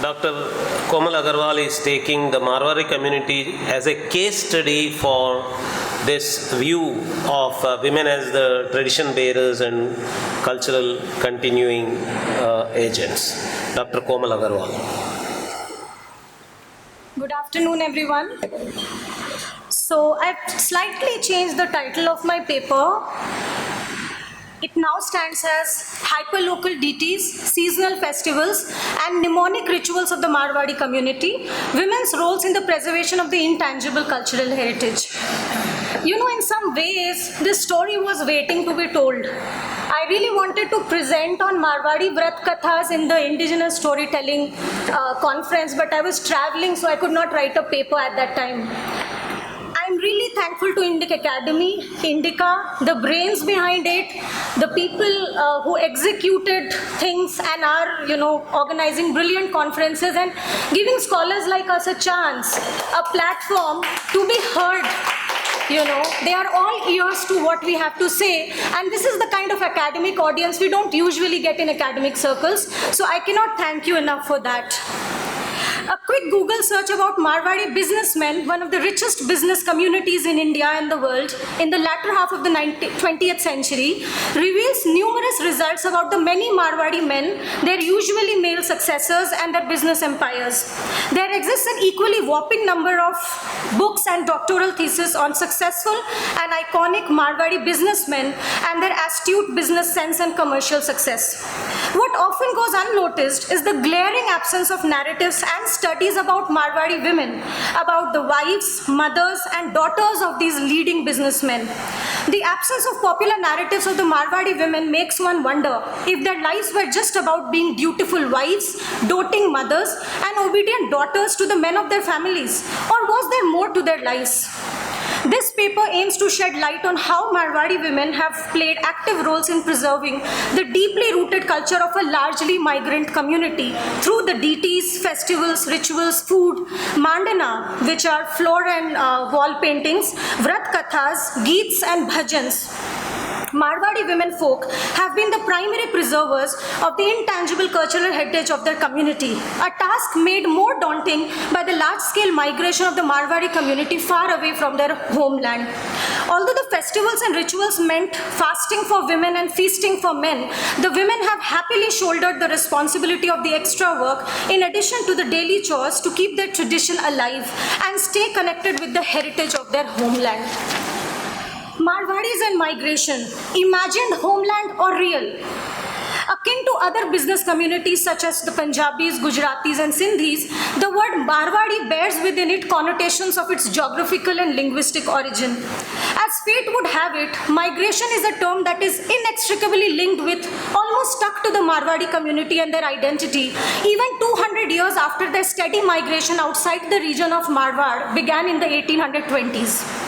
Dr. Komal Agarwal is taking the Marwari community as a case study for this view of women as the tradition bearers and cultural continuing agents. Dr. Komal Agarwal. Good afternoon, everyone. So I've slightly changed the title of my paper. It now stands as Hyperlocal Deities, Seasonal Festivals and Mnemonic Rituals of the Marwari Community, Women's Roles in the Preservation of the Intangible Cultural Heritage. You know, in some ways, this story was waiting to be told. I really wanted to present on Marwari Vrat Kathas in the indigenous storytelling conference, but I was traveling, so I could not write a paper at that time. I'm really thankful to Indic Academy, Indica, the brains behind it, the people who executed things and are, organizing brilliant conferences and giving scholars like us a chance, a platform to be heard. They are all ears to what we have to say, and this is the kind of academic audience we don't usually get in academic circles, so I cannot thank you enough for that. A quick Google search about Marwari businessmen, one of the richest business communities in India and the world, in the latter half of the 20th century, reveals numerous results about the many Marwari men, their usually male successors, and their business empires. There exists an equally whopping number of books and doctoral theses on successful and iconic Marwari businessmen and their astute business sense and commercial success. What often goes unnoticed is the glaring absence of narratives and studies about Marwari women, about the wives, mothers, and daughters of these leading businessmen. The absence of popular narratives of the Marwari women makes one wonder if their lives were just about being dutiful wives, doting mothers, and obedient daughters to the men of their families, or was there more to their lives? This paper aims to shed light on how Marwari women have played active roles in preserving the deeply rooted culture of a largely migrant community through the deities, festivals, rituals, food, mandana, which are floor and wall paintings, vrat kathas, geets and bhajans. Marwari women folk have been the primary preservers of the intangible cultural heritage of their community, a task made more daunting by the large-scale migration of the Marwari community far away from their homeland. Although the festivals and rituals meant fasting for women and feasting for men, the women have happily shouldered the responsibility of the extra work in addition to the daily chores to keep their tradition alive and stay connected with the heritage of their homeland. Marwaris and migration, imagined homeland or real? Akin to other business communities such as the Punjabis, Gujaratis and Sindhis, the word Marwari bears within it connotations of its geographical and linguistic origin. As fate would have it, migration is a term that is inextricably linked with, almost stuck to the Marwari community and their identity, even 200 years after their steady migration outside the region of Marwar began in the 1820s.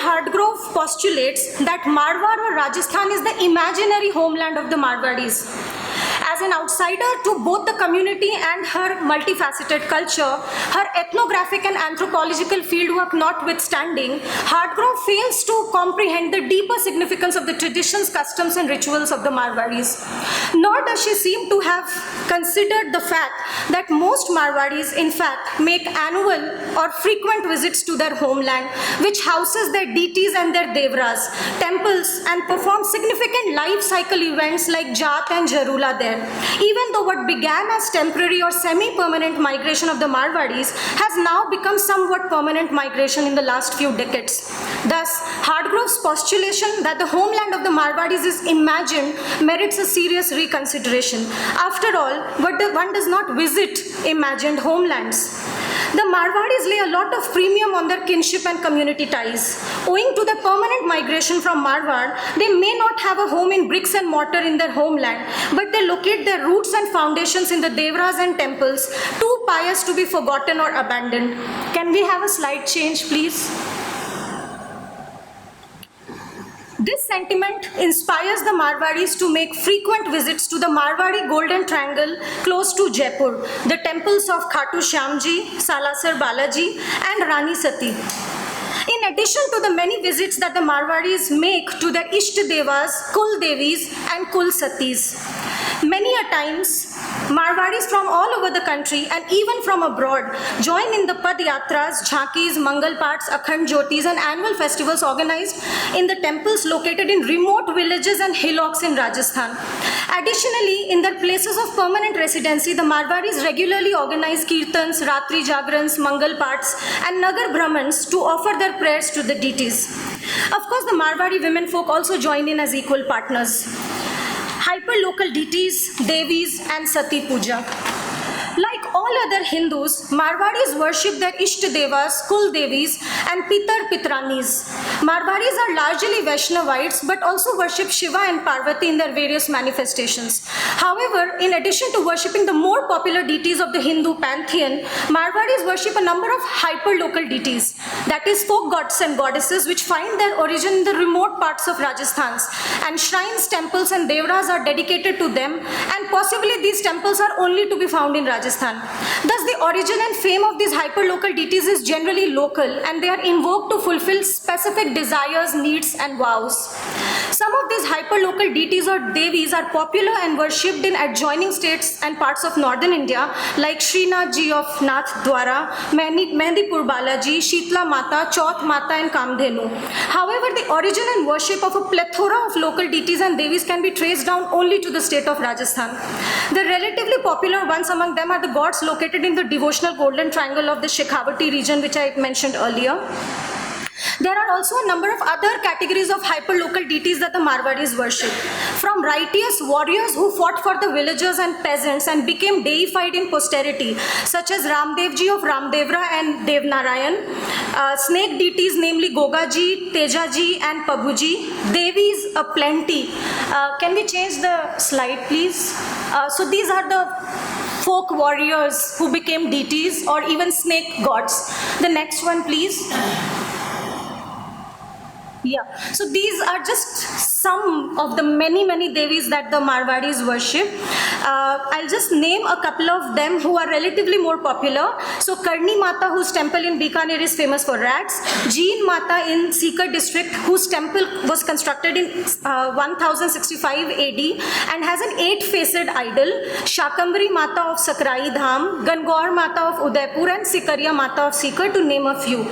Hardgrove postulates that Marwar or Rajasthan is the imaginary homeland of the Marwaris. As an outsider to both the community and her multifaceted culture, her ethnographic and anthropological fieldwork notwithstanding, Hardgrove fails to comprehend the deeper significance of the traditions, customs, and rituals of the Marwaris. Nor does she seem to have considered the fact that most Marwaris, in fact, make annual or frequent visits to their homeland, which houses their deities and their devras, temples, and perform significant life cycle events like Jat and Jarula there. Even though what began as temporary or semi-permanent migration of the Marwaris has now become somewhat permanent migration in the last few decades. Thus, Hardgrove's postulation that the homeland of the Marwaris is imagined merits a serious reconsideration. After all, one does not visit imagined homelands. The Marwaris lay a lot of premium on their kinship and community ties. Owing to the permanent migration from Marwar, they may not have a home in bricks and mortar in their homeland, but they locate their roots and foundations in the devras and temples, too pious to be forgotten or abandoned. Can we have a slide change, please? This sentiment inspires the Marwaris to make frequent visits to the Marwari Golden Triangle close to Jaipur, the temples of Khatu Shyamji, Salasar Balaji and Rani Sati. In addition to the many visits that the Marwaris make to their Isht Devas, Kul Devis and Kul Satis, many a times Marwadis from all over the country and even from abroad join in the Pad Yatras, Jhankis, Mangal Parts, Akhand Jyotis and annual festivals organized in the temples located in remote villages and hillocks in Rajasthan. Additionally, in their places of permanent residency, the Marwadis regularly organize kirtans, Ratri Jagrans, Mangal Parts and Nagar Brahmans to offer their prayers to the deities. Of course, the Marwadi women folk also join in as equal partners. Hyper-local deities, Devis and Sati Puja. Like all other Hindus, Marwadis worship their Ishta Devas, Kul Devis and Pitar Pitranis. Marwadis are largely Vaishnavites but also worship Shiva and Parvati in their various manifestations. However, in addition to worshipping the more popular deities of the Hindu pantheon, Marwadis worship a number of hyper-local deities, that is folk gods and goddesses which find their origin in the remote parts of Rajasthan, and shrines, temples and devras are dedicated to them, and possibly these temples are only to be found in Rajasthan. Thus, the origin and fame of these hyper-local deities is generally local and they are invoked to fulfill specific desires, needs and vows. Some of these hyper-local deities or Devis are popular and worshipped in adjoining states and parts of northern India like Srinath Ji of Nath Dwara, Mehendipur Balaji, Shitla Mata, Chauth Mata and Kamdhenu. However, the origin and worship of a plethora of local deities and Devis can be traced down only to the state of Rajasthan. The relatively popular ones among them are the gods located in the devotional golden triangle of the Shekhawati region, which I mentioned earlier. There are also a number of other categories of hyper-local deities that the Marwadis worship. From righteous warriors who fought for the villagers and peasants and became deified in posterity, such as Ramdevji of Ramdevra and Devnarayan, snake deities namely Gogaji, Tejaji and Pabuji, Devis aplenty. Can we change the slide please? So these are the folk warriors who became deities or even snake gods. The next one please. Yeah, so these are just some of the many Devis that the Marwadis worship. I'll just name a couple of them who are relatively more popular. So Karni Mata, whose temple in Bikaner is famous for rats. Jeen Mata in Sikar district, whose temple was constructed in 1065 AD and has an 8-faced idol. Shakambari Mata of Sakrai Dham, Gangaur Mata of Udaipur and Sikaria Mata of Sikar, to name a few.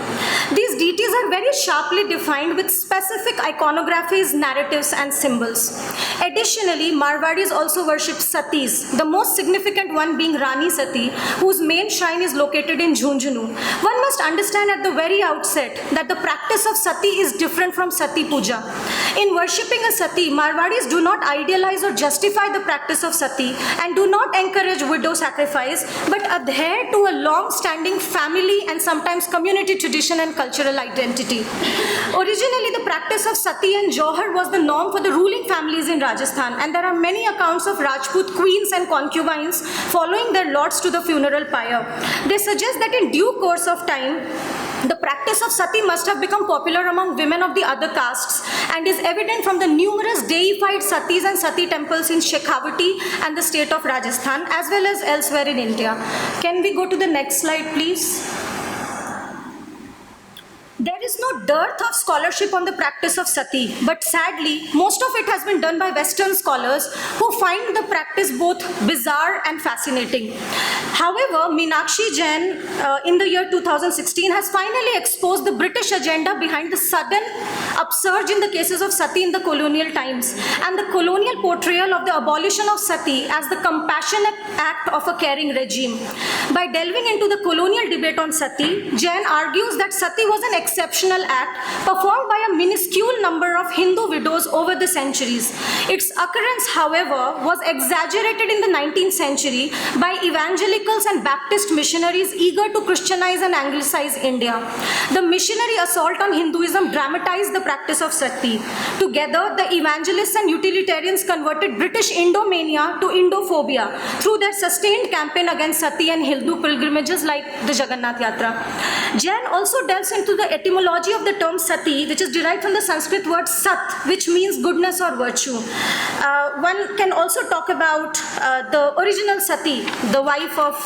These deities are very sharply defined with specific iconographies, narratives and symbols. Additionally, Marwadis also worship Satis, the most significant one being Rani Sati, whose main shrine is located in Jhunjhunu. One must understand at the very outset that the practice of Sati is different from Sati Puja. In worshipping a Sati, Marwadis do not idealize or justify the practice of Sati and do not encourage widow sacrifice, but adhere to a long-standing family and sometimes community tradition and cultural identity. Originally, the practice of Sati and Johar was the norm for the ruling families in Rajasthan, and there are many accounts of Rajput queens and concubines following their lords to the funeral pyre. They suggest that in due course of time, the practice of Sati must have become popular among women of the other castes and is evident from the numerous deified Satis and Sati temples in Shekhawati and the state of Rajasthan as well as elsewhere in India. Can we go to the next slide, please? There is no dearth of scholarship on the practice of Sati, but sadly, most of it has been done by Western scholars who find the practice both bizarre and fascinating. However, Meenakshi Jain in the year 2016 has finally exposed the British agenda behind the sudden upsurge in the cases of Sati in the colonial times and the colonial portrayal of the abolition of Sati as the compassionate act of a caring regime. By delving into the colonial debate on Sati, Jain argues that Sati was an exceptional act performed by a minuscule number of Hindu widows over the centuries. Its occurrence, however, was exaggerated in the 19th century by evangelicals and Baptist missionaries eager to Christianize and Anglicize India. The missionary assault on Hinduism dramatized the practice of Sati. Together, the evangelists and utilitarians converted British Indomania to Indophobia through their sustained campaign against Sati and Hindu pilgrimages like the Jagannath Yatra. Jain also delves into the etymology of the term Sati, which is derived from the Sanskrit word Sat, which means goodness or virtue. One can also talk about the original Sati, the wife of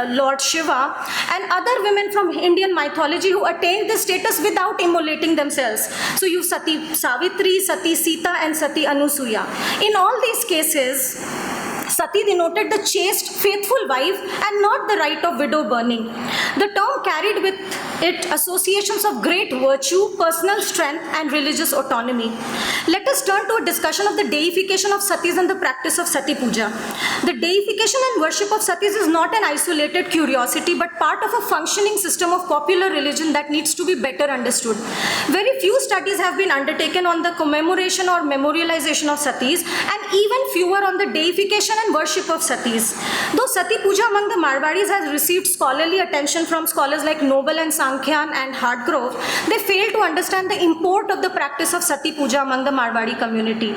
Lord Shiva, and other women from Indian mythology who attained this status without immolating themselves. So you have Sati Savitri, Sati Sita, and Sati Anusuya. In all these cases, Sati denoted the chaste, faithful wife and not the right of widow burning. The term carried with it associations of great virtue, personal strength and religious autonomy. Let us turn to a discussion of the deification of satis and the practice of Sati Puja. The deification and worship of satis is not an isolated curiosity but part of a functioning system of popular religion that needs to be better understood. Very few studies have been undertaken on the commemoration or memorialization of satis and even fewer on the deification and worship of satis. Though Sati Puja among the Marwadis has received scholarly attention from scholars like Noble and Sankhyan and Hartgrove, they fail to understand the import of the practice of Sati Puja among the Marwadi community.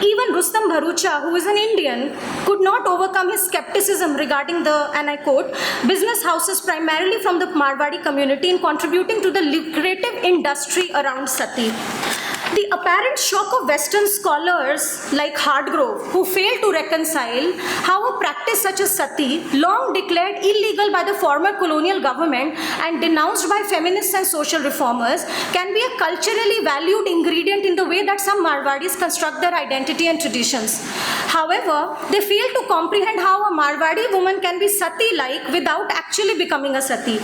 Even Rustam Bharucha, who is an Indian, could not overcome his skepticism regarding the, and I quote, business houses primarily from the Marwadi community in contributing to the lucrative industry around Sati. The apparent shock of Western scholars like Hartgrove, who fail to reconcile how a practice such as sati, long declared illegal by the former colonial government and denounced by feminists and social reformers, can be a culturally valued ingredient in the way that some Marwadis construct their identity and traditions. However, they fail to comprehend how a Marwadi woman can be sati-like without actually becoming a sati.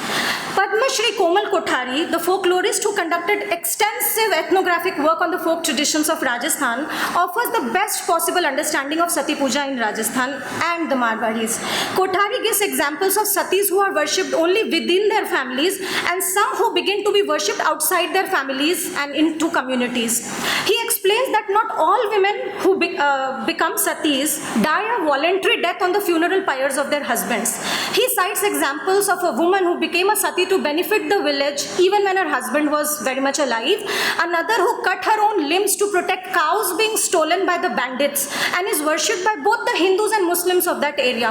Padma Shri Komal Kothari, the folklorist who conducted extensive ethnographic work on the folk traditions of Rajasthan, offers the best possible understanding of Sati Puja in Rajasthan and the Marwadis. Kothari gives examples of satis who are worshipped only within their families and some who begin to be worshipped outside their families and into communities. He explains that not all women who become satis die a voluntary death on the funeral pyres of their husbands. He cites examples of a woman who became a sati to benefit the village even when her husband was very much alive, another who cut her own limbs to protect cows being stolen by the bandits and is worshipped by both the Hindus and Muslims of that area.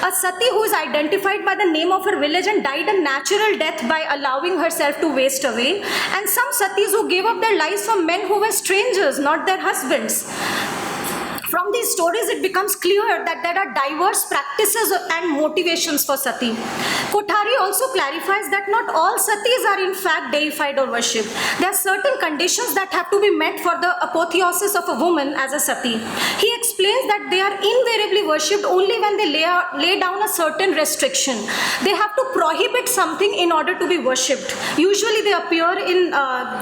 A sati who is identified by the name of her village and died a natural death by allowing herself to waste away, and some satis who gave up their lives for men who were strangers, not their husbands. From these stories, it becomes clear that there are diverse practices and motivations for sati. Kothari also clarifies that not all satis are in fact deified or worshipped. There are certain conditions that have to be met for the apotheosis of a woman as a sati. He explains that they are invariably worshipped only when they lay down a certain restriction. They have to prohibit something in order to be worshipped. Usually they appear in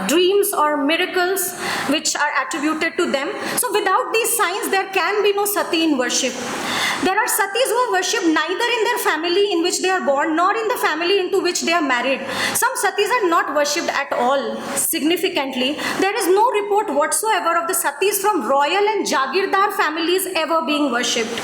dreams or miracles which are attributed to them. So without these signs, there can be no sati in worship. There are satis who are worshipped neither in their family in which they are born nor in the family into which they are married. Some satis are not worshipped at all. Significantly, there is no report whatsoever of the satis from royal and jagirdar families ever being worshipped.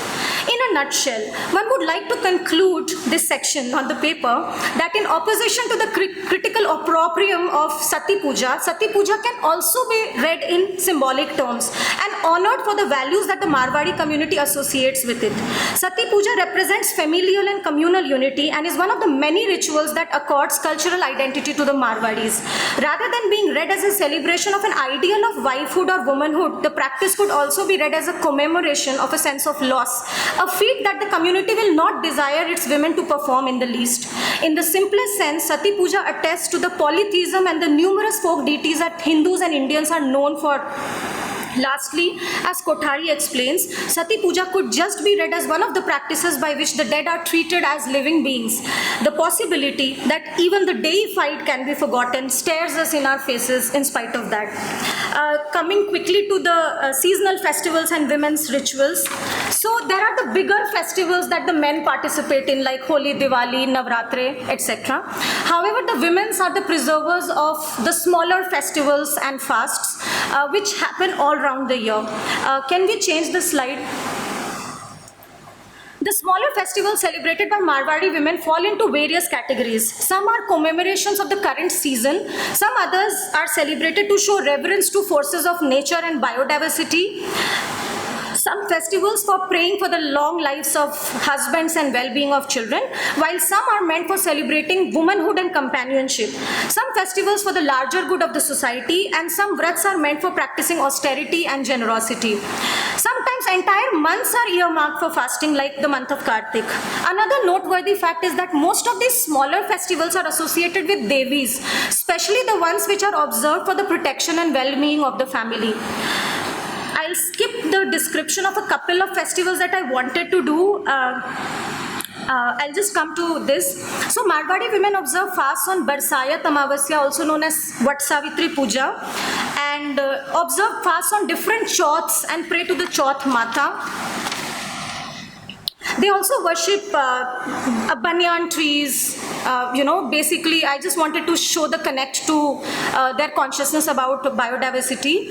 In a nutshell, one would like to conclude this section on the paper that in opposition to the critical opprobrium of Sati Puja can also be read in symbolic terms and honored for the values that the Marwadi community associates with it. Sati Puja represents familial and communal unity and is one of the many rituals that accords cultural identity to the Marwadis. Rather than being read as a celebration of an ideal of wifehood or womanhood, the practice could also be read as a commemoration of a sense of loss, a feat that the community will not desire its women to perform in the least. In the simplest sense, Sati Puja attests to the polytheism and the numerous folk deities that Hindus and Indians are known for. Lastly, as Kothari explains, Sati Puja could just be read as one of the practices by which the dead are treated as living beings. The possibility that even the deified can be forgotten stares us in our faces in spite of that. Coming quickly to the seasonal festivals and women's rituals. So there are the bigger festivals that the men participate in like Holi, Diwali, Navratri, etc. However, the women's are the preservers of the smaller festivals and fasts which happen all around the year. Can we change the slide? The smaller festivals celebrated by Marwadi women fall into various categories. Some are commemorations of the current season. Some others are celebrated to show reverence to forces of nature and biodiversity. Some festivals for praying for the long lives of husbands and well-being of children, while some are meant for celebrating womanhood and companionship. Some festivals for the larger good of the society, and some vrats are meant for practicing austerity and generosity. Sometimes entire months are earmarked for fasting, like the month of Kartik. Another noteworthy fact is that most of these smaller festivals are associated with Devis, especially the ones which are observed for the protection and well-being of the family. I'll skip the description of a couple of festivals that I wanted to do. I'll just come to this. So Marwadi women observe fast on Barsayat Amavasya, also known as Vat Savitri Puja, and observe fast on different Chauths and pray to the Chauth Mata. They also worship banyan trees. Basically, I just wanted to show the connect to their consciousness about biodiversity.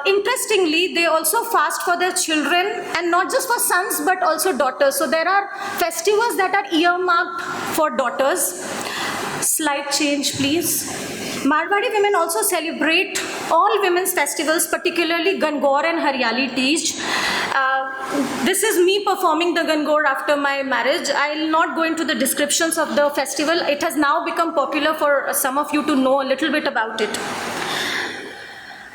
Interestingly, they also fast for their children, and not just for sons but also daughters. So there are festivals that are earmarked for daughters. Slide change, please. Marwadi women also celebrate all women's festivals, particularly Gangor and Haryali Teej. This is me performing the Gangor after my marriage. I'll not go into the descriptions of the festival. It has now become popular for some of you to know a little bit about it.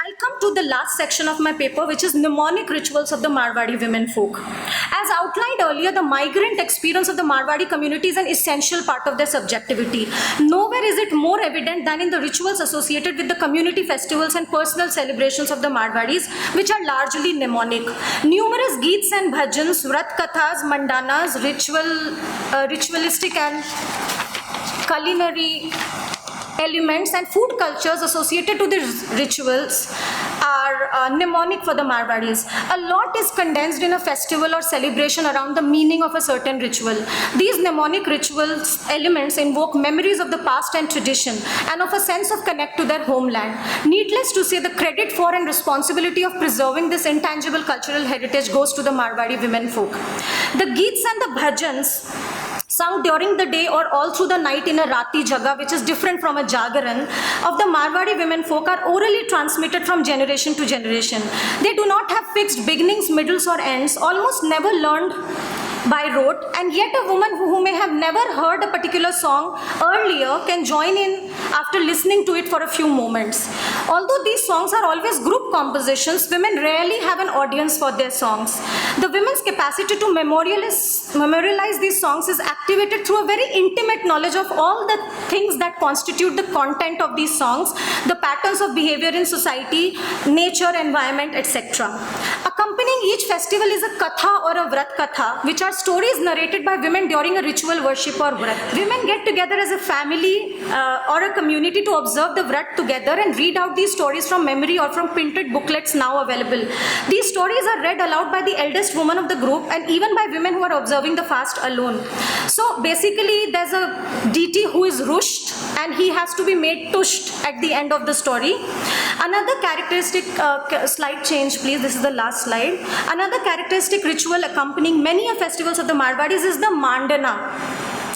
I'll come to the last section of my paper, which is mnemonic rituals of the Marwadi women folk. As outlined earlier, the migrant experience of the Marwadi community is an essential part of their subjectivity. Nowhere is it more evident than in the rituals associated with the community festivals and personal celebrations of the Marwadis, which are largely mnemonic. Numerous geets and bhajans, vrat kathas, mandanas, ritualistic and culinary elements and food cultures associated to the rituals are mnemonic for the Marwadis. A lot is condensed in a festival or celebration around the meaning of a certain ritual. These mnemonic rituals elements invoke memories of the past and tradition and of a sense of connect to their homeland. Needless to say, the credit for and responsibility of preserving this intangible cultural heritage goes to the Marwadi women folk. The geets and the bhajans sung during the day or all through the night in a Rati Jaga, which is different from a Jagaran, of the Marwadi women folk are orally transmitted from generation to generation. They do not have fixed beginnings, middles or ends, almost never learned by rote, and yet a woman who may have never heard a particular song earlier can join in after listening to it for a few moments. Although these songs are always group compositions, women rarely have an audience for their songs. The women's capacity to memorialize these songs is activated through a very intimate knowledge of all the things that constitute the content of these songs, the patterns of behavior in society, nature, environment, etc. Accompanying each festival is a katha or a vrat katha, which are stories narrated by women during a ritual worship or vrat. Women get together as a family or a community to observe the vrat together and read out these stories from memory or from printed booklets now available. These stories are read aloud by the eldest woman of the group and even by women who are observing the fast alone. So basically there's a deity who is rushed and he has to be made tushed at the end of the story. Another characteristic, slide change please, this is the last slide. Another characteristic ritual accompanying many a festivals of the Marwadis is the mandana,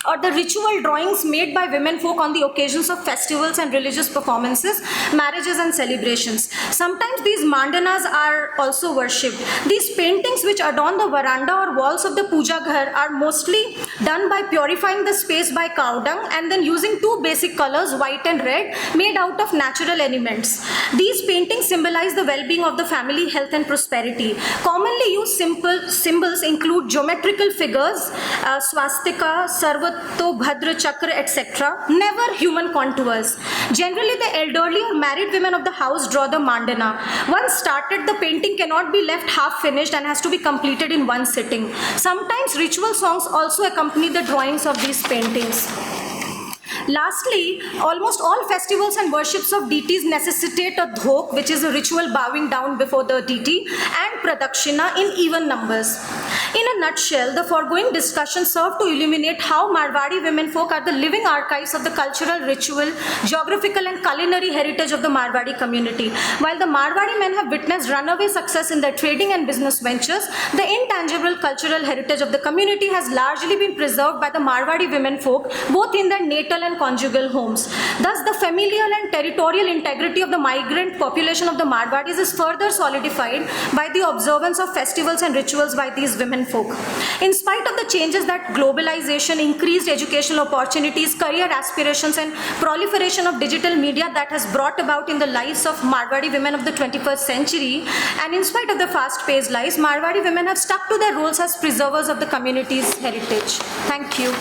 or the ritual drawings made by women folk on the occasions of festivals and religious performances, marriages and celebrations. Sometimes these mandanas are also worshipped. These paintings which adorn the veranda or walls of the puja ghar are mostly done by purifying the space by cow dung and then using two basic colors, white and red, made out of natural elements. These paintings symbolize the well-being of the family, health and prosperity. Commonly used symbols include geometrical figures, swastika, sarva, Bhadra, Chakra, etc. Never human contours. Generally, the elderly or married women of the house draw the mandana. Once started, the painting cannot be left half finished and has to be completed in one sitting. Sometimes ritual songs also accompany the drawings of these paintings. Lastly, almost all festivals and worships of deities necessitate a dhok, which is a ritual bowing down before the deity, and pradakshina in even numbers. In a nutshell, the foregoing discussion served to illuminate how Marwadi women folk are the living archives of the cultural, ritual, geographical and culinary heritage of the Marwadi community. While the Marwadi men have witnessed runaway success in their trading and business ventures, the intangible cultural heritage of the community has largely been preserved by the Marwadi women folk, both in their natal and conjugal homes. Thus, the familial and territorial integrity of the migrant population of the Marwadis is further solidified by the observance of festivals and rituals by these women folk. In spite of the changes that globalization, increased educational opportunities, career aspirations and proliferation of digital media that has brought about in the lives of Marwadi women of the 21st century, and in spite of the fast-paced lives, Marwadi women have stuck to their roles as preservers of the community's heritage. Thank you.